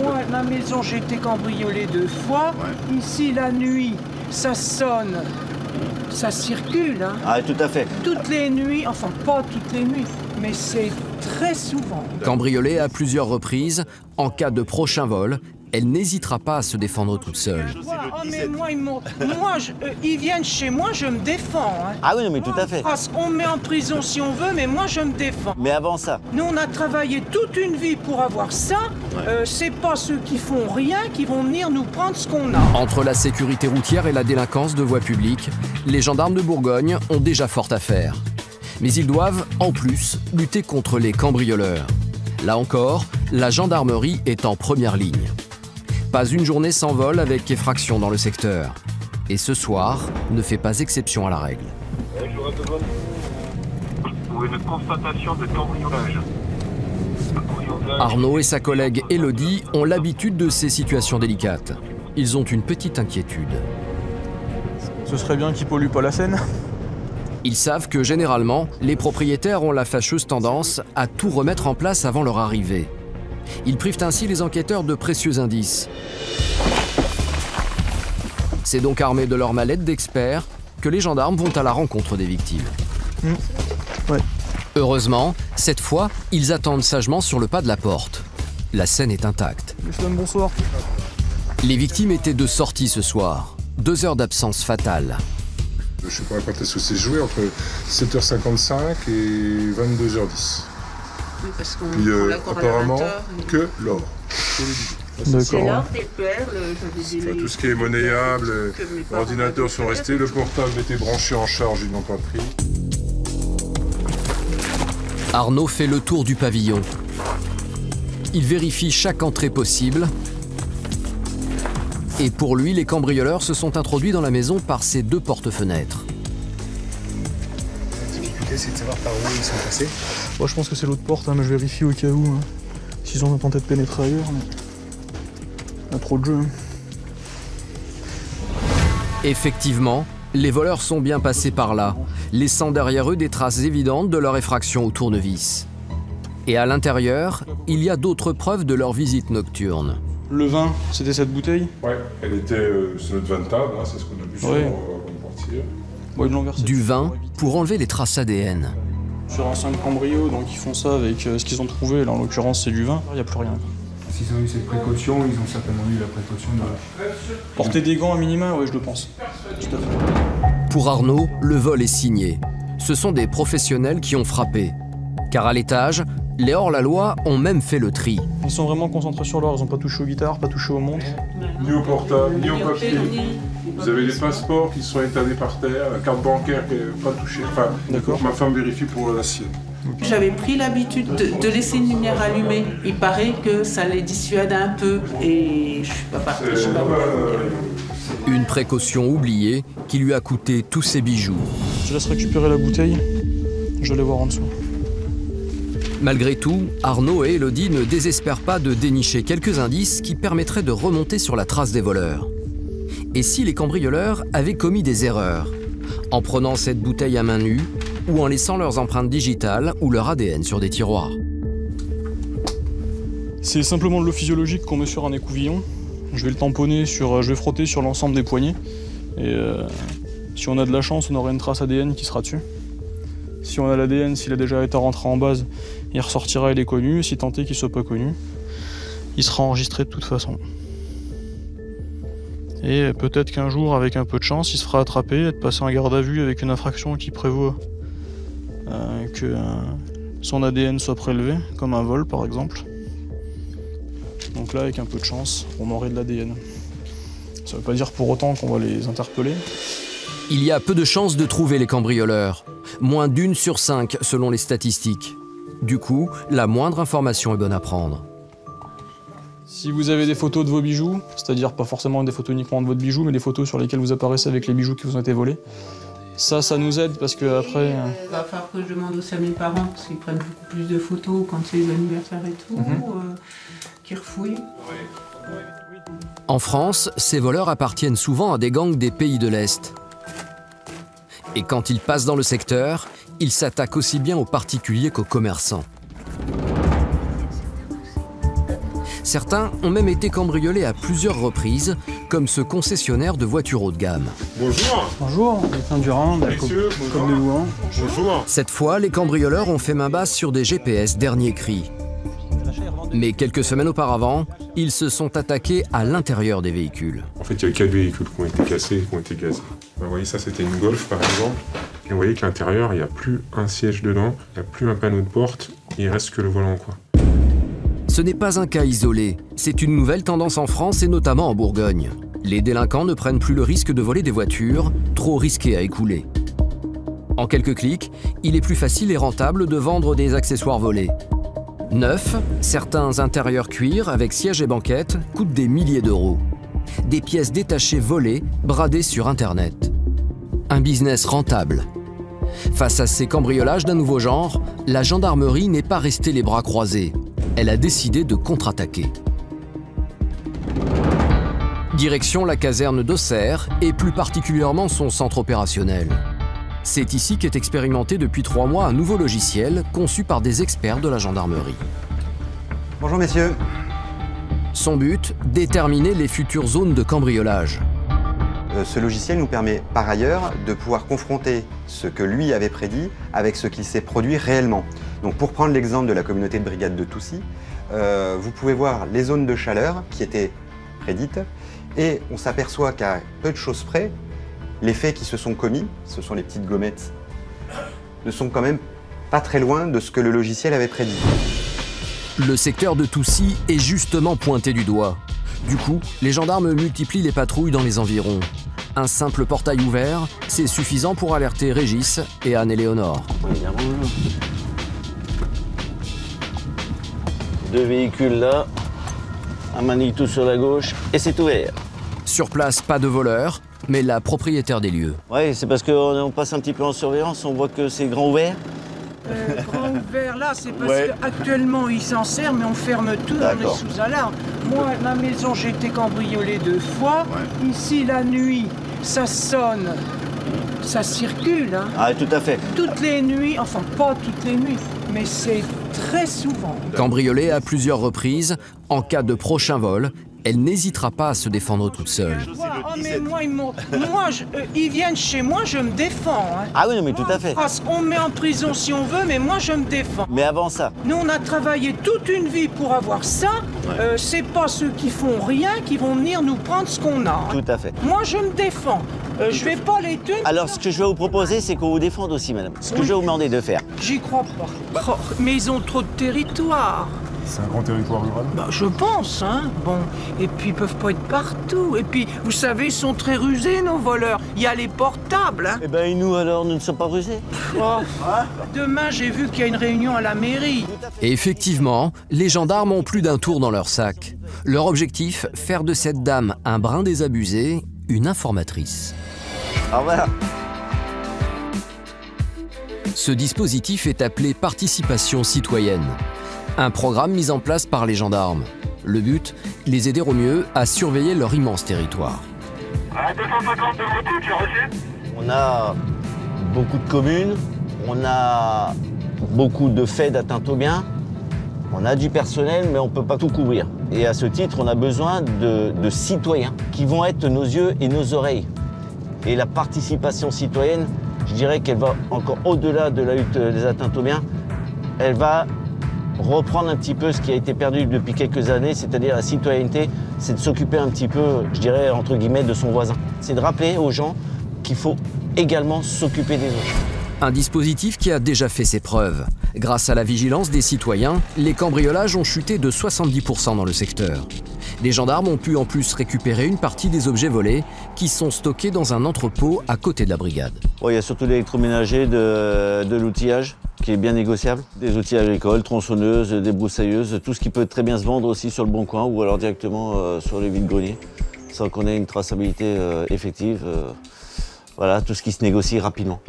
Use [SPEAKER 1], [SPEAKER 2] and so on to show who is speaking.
[SPEAKER 1] moi, ma maison, j'ai été cambriolée 2 fois. Ouais. Ici, la nuit, ça sonne, ça circule. Hein.
[SPEAKER 2] Ah, tout à fait.
[SPEAKER 1] Toutes les nuits, enfin pas toutes les nuits, mais c'est très souvent.
[SPEAKER 3] Cambriolée à plusieurs reprises, en cas de prochain vol, elle n'hésitera pas à se défendre toute seule.
[SPEAKER 1] Oh, mais moi, ils viennent chez moi, je me défends. Hein.
[SPEAKER 2] Ah oui, non, mais tout à fait.
[SPEAKER 1] On me met en prison si on veut, mais moi, je me défends.
[SPEAKER 2] Mais avant ça.
[SPEAKER 1] Nous, on a travaillé toute une vie pour avoir ça. Ouais. C'est pas ceux qui font rien qui vont venir nous prendre ce qu'on a.
[SPEAKER 3] Entre la sécurité routière et la délinquance de voie publique, les gendarmes de Bourgogne ont déjà fort à faire. Mais ils doivent, en plus, lutter contre les cambrioleurs. Là encore, la gendarmerie est en première ligne. Pas une journée sans vol avec effraction dans le secteur. Et ce soir ne fait pas exception à la règle.
[SPEAKER 4] Pour une constatation de cambriolage.
[SPEAKER 3] Arnaud et sa collègue Élodie ont l'habitude de ces situations délicates. Ils ont une petite inquiétude.
[SPEAKER 5] Ce serait bien qu'ils polluent pas la Seine.
[SPEAKER 3] Ils savent que généralement, les propriétaires ont la fâcheuse tendance à tout remettre en place avant leur arrivée. Ils privent ainsi les enquêteurs de précieux indices. C'est donc armés de leur mallette d'experts que les gendarmes vont à la rencontre des victimes.
[SPEAKER 5] Ouais.
[SPEAKER 3] Heureusement, cette fois, ils attendent sagement sur le pas de la porte. La scène est intacte.
[SPEAKER 5] Bonsoir.
[SPEAKER 3] Les victimes étaient de sortie ce soir. 2 heures d'absence fatale.
[SPEAKER 6] Je sais pas quand est-ce que c'est joué, entre 7h55 et 22h10.
[SPEAKER 7] Oui, parce qu'on
[SPEAKER 6] puis apparemment que l'or.
[SPEAKER 7] C'est l'or, des perles,
[SPEAKER 6] tout ce qui est monnayable, les ordinateurs sont restés, le portable était branché en charge, ils n'ont pas pris.
[SPEAKER 3] Arnaud fait le tour du pavillon. Il vérifie chaque entrée possible. Et pour lui, les cambrioleurs se sont introduits dans la maison par ces 2 porte-fenêtres.
[SPEAKER 8] La difficulté, c'est de savoir par où ils sont passés.
[SPEAKER 5] Moi, je pense que c'est l'autre porte, mais je vérifie au cas où. Hein. S'ils ont tenté de pénétrer ailleurs. Mais... il y a trop de jeux.
[SPEAKER 3] Effectivement, les voleurs sont bien passés par là, laissant derrière eux des traces évidentes de leur effraction au tournevis. Et à l'intérieur, il y a d'autres preuves de leur visite nocturne.
[SPEAKER 5] Le vin, c'était cette bouteille?
[SPEAKER 6] Ouais, elle était sur notre vin de table, hein, c'est ce qu'on a bu avant de partir.
[SPEAKER 3] Du vin pour enlever les traces ADN.
[SPEAKER 5] Sur un 5 cambrios, donc ils font ça avec ce qu'ils ont trouvé. Là, en l'occurrence, c'est du vin. Il n'y a plus rien.
[SPEAKER 9] S'ils ont eu cette précaution, ils ont certainement eu la précaution de...
[SPEAKER 5] Porter des gants à minima, oui, je le pense. Tout à fait.
[SPEAKER 3] Pour Arnaud, le vol est signé. Ce sont des professionnels qui ont frappé. Car à l'étage, les hors-la-loi ont même fait le tri.
[SPEAKER 5] Ils sont vraiment concentrés sur l'or, ils n'ont pas touché aux guitares, pas touché aux montres.
[SPEAKER 6] Ni au portable, ni au papier. Vous avez les passeports qui sont étalés par terre, la carte bancaire qui n'est pas touchée. Enfin, ma femme vérifie pour la sienne.
[SPEAKER 7] J'avais pris l'habitude de laisser une lumière allumée. Il paraît que ça les dissuade un peu et je suis pas partie.
[SPEAKER 3] Une précaution oubliée qui lui a coûté tous ses bijoux.
[SPEAKER 5] Je laisse récupérer la bouteille, je vais aller voir en dessous.
[SPEAKER 3] Malgré tout, Arnaud et Élodie ne désespèrent pas de dénicher quelques indices qui permettraient de remonter sur la trace des voleurs. Et si les cambrioleurs avaient commis des erreurs, en prenant cette bouteille à main nue ou en laissant leurs empreintes digitales ou leur ADN sur des tiroirs?
[SPEAKER 5] C'est simplement de l'eau physiologique qu'on met sur un écouvillon. Je vais le tamponner je vais frotter sur l'ensemble des poignets. Et si on a de la chance, on aura une trace ADN qui sera dessus. Si on a l'ADN, s'il a déjà été rentré en base, il ressortira, il est connu. Si tant est qu'il ne soit pas connu, il sera enregistré de toute façon. Et peut-être qu'un jour, avec un peu de chance, il se fera attraper, être passé en garde à vue avec une infraction qui prévoit que son ADN soit prélevé, comme un vol par exemple. Donc là, avec un peu de chance, on aurait de l'ADN. Ça ne veut pas dire pour autant qu'on va les interpeller.
[SPEAKER 3] Il y a peu de chances de trouver les cambrioleurs. Moins d'1 sur 5 selon les statistiques. Du coup, la moindre information est bonne à prendre.
[SPEAKER 5] Si vous avez des photos de vos bijoux, c'est-à-dire pas forcément des photos uniquement de votre bijou, mais des photos sur lesquelles vous apparaissez avec les bijoux qui vous ont été volés, ça nous aide parce que après...
[SPEAKER 7] Il va falloir que je demande aussi à mes parents, parce qu'ils prennent beaucoup plus de photos quand c'est les anniversaires et tout, qu'ils refouillent.
[SPEAKER 3] En France, ces voleurs appartiennent souvent à des gangs des pays de l'Est. Et quand ils passent dans le secteur, ils s'attaquent aussi bien aux particuliers qu'aux commerçants. Certains ont même été cambriolés à plusieurs reprises, comme ce concessionnaire de voitures haut de gamme.
[SPEAKER 6] Bonjour.
[SPEAKER 5] Bonjour, Gaëtan Durand, de la
[SPEAKER 6] Messieurs,
[SPEAKER 5] Com de Louan.
[SPEAKER 6] Bonjour.
[SPEAKER 3] Cette fois, les cambrioleurs ont fait main basse sur des GPS dernier cri. Mais quelques semaines auparavant, ils se sont attaqués à l'intérieur des véhicules.
[SPEAKER 6] En fait, il y a 4 véhicules qui ont été cassés, qui ont été gazés. Vous voyez, ça, c'était une Golf, par exemple. Et vous voyez que l'intérieur, il n'y a plus un siège dedans, il n'y a plus un panneau de porte, il reste que le volant, quoi.
[SPEAKER 3] Ce n'est pas un cas isolé, c'est une nouvelle tendance en France et notamment en Bourgogne. Les délinquants ne prennent plus le risque de voler des voitures, trop risquées à écouler. En quelques clics, il est plus facile et rentable de vendre des accessoires volés. Neufs, certains intérieurs cuir avec siège et banquette coûtent des milliers d'euros. Des pièces détachées volées, bradées sur Internet. Un business rentable. Face à ces cambriolages d'un nouveau genre, la gendarmerie n'est pas restée les bras croisés. Elle a décidé de contre-attaquer. Direction la caserne d'Auxerre et plus particulièrement son centre opérationnel. C'est ici qu'est expérimenté depuis 3 mois un nouveau logiciel conçu par des experts de la gendarmerie.
[SPEAKER 2] Bonjour messieurs.
[SPEAKER 3] Son but, déterminer les futures zones de cambriolage.
[SPEAKER 2] Ce logiciel nous permet par ailleurs de pouvoir confronter ce que lui avait prédit avec ce qui s'est produit réellement. Donc pour prendre l'exemple de la communauté de brigade de Toussy, vous pouvez voir les zones de chaleur qui étaient prédites et on s'aperçoit qu'à peu de choses près, les faits qui se sont commis, ce sont les petites gommettes, ne sont quand même pas très loin de ce que le logiciel avait prédit.
[SPEAKER 3] Le secteur de Toussy est justement pointé du doigt. Du coup, les gendarmes multiplient les patrouilles dans les environs. Un simple portail ouvert, c'est suffisant pour alerter Régis et Anne-Éléonore.
[SPEAKER 10] Deux véhicules là, un Manitou sur la gauche et c'est ouvert.
[SPEAKER 3] Sur place, pas de voleurs, mais la propriétaire des lieux.
[SPEAKER 10] Oui, c'est parce qu'on passe un petit peu en surveillance, on voit que c'est grand ouvert.
[SPEAKER 1] Grand ouvert là, c'est parce qu'actuellement ils s'en servent, mais on ferme tout, on est sous alarme. Moi, ma maison, j'ai été cambriolée 2 fois. Ici, la nuit, ça sonne, ça circule. Hein.
[SPEAKER 10] Ah, tout à fait.
[SPEAKER 1] Toutes les nuits, enfin pas toutes les nuits, mais c'est très souvent.
[SPEAKER 3] Cambriolée à plusieurs reprises, en cas de prochain vol, elle n'hésitera pas à se défendre toute seule.
[SPEAKER 1] Oh, mais moi, ils viennent chez moi, je me défends. Hein.
[SPEAKER 10] Ah oui, mais tout à fait.
[SPEAKER 1] On me met en prison si on veut, mais moi, je me défends.
[SPEAKER 10] Mais avant ça.
[SPEAKER 1] Nous, on a travaillé toute une vie pour avoir ça. C'est pas ceux qui font rien qui vont venir nous prendre ce qu'on a. Hein.
[SPEAKER 10] Tout à fait.
[SPEAKER 1] Moi, je me défends. Je vais pas les tuer.
[SPEAKER 10] Alors, ce que je vais vous proposer, c'est qu'on vous défende aussi, madame. Ce que je vais vous demander de faire.
[SPEAKER 1] J'y crois pas. Oh, mais ils ont trop de territoire.
[SPEAKER 9] C'est un grand territoire rural?
[SPEAKER 1] Bah, je pense, hein. Bon, et puis ils peuvent pas être partout. Et puis, vous savez, ils sont très rusés, nos voleurs. Il y a les portables, hein.
[SPEAKER 10] Eh ben, et nous, alors, nous ne sommes pas rusés.
[SPEAKER 1] Oh. Demain, j'ai vu qu'il y a une réunion à la mairie.
[SPEAKER 3] Et effectivement, les gendarmes ont plus d'un tour dans leur sac. Leur objectif, faire de cette dame un brin désabusé, une informatrice.
[SPEAKER 10] Alors voilà.
[SPEAKER 3] Ce dispositif est appelé participation citoyenne. Un programme mis en place par les gendarmes. Le but, les aider au mieux à surveiller leur immense territoire.
[SPEAKER 10] On a beaucoup de communes, on a beaucoup de faits d'atteinte aux biens, on a du personnel, mais on ne peut pas tout couvrir. Et à ce titre, on a besoin de citoyens qui vont être nos yeux et nos oreilles. Et la participation citoyenne, je dirais qu'elle va encore au-delà de la lutte des atteintes aux biens. Elle va reprendre un petit peu ce qui a été perdu depuis quelques années, c'est-à-dire la citoyenneté, c'est de s'occuper un petit peu, je dirais, entre guillemets, de son voisin. C'est de rappeler aux gens qu'il faut également s'occuper des autres.
[SPEAKER 3] Un dispositif qui a déjà fait ses preuves. Grâce à la vigilance des citoyens, les cambriolages ont chuté de 70% dans le secteur. Les gendarmes ont pu en plus récupérer une partie des objets volés qui sont stockés dans un entrepôt à côté de la brigade.
[SPEAKER 10] Bon, il y a surtout l'électroménager, de l'outillage qui est bien négociable. Des outils agricoles, tronçonneuses, débroussailleuses, tout ce qui peut très bien se vendre aussi sur le Bon Coin ou alors directement sur les vides-greniers, sans qu'on ait une traçabilité effective. Voilà, tout ce qui se négocie rapidement.